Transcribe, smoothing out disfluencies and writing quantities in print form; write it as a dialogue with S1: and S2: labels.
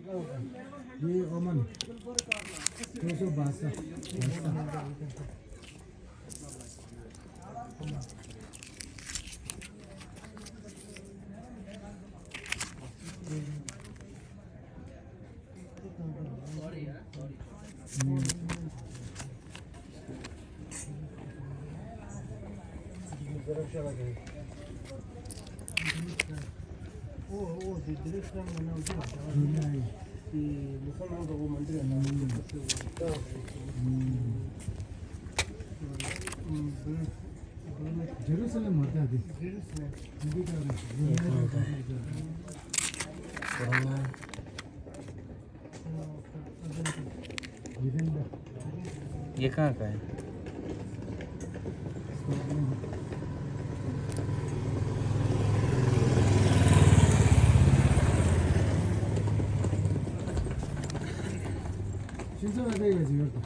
S1: ये ओमन 262 जेरूसलम होता है
S2: ये कहाँ का है?
S1: 진짜 잘 돼야지 이것도.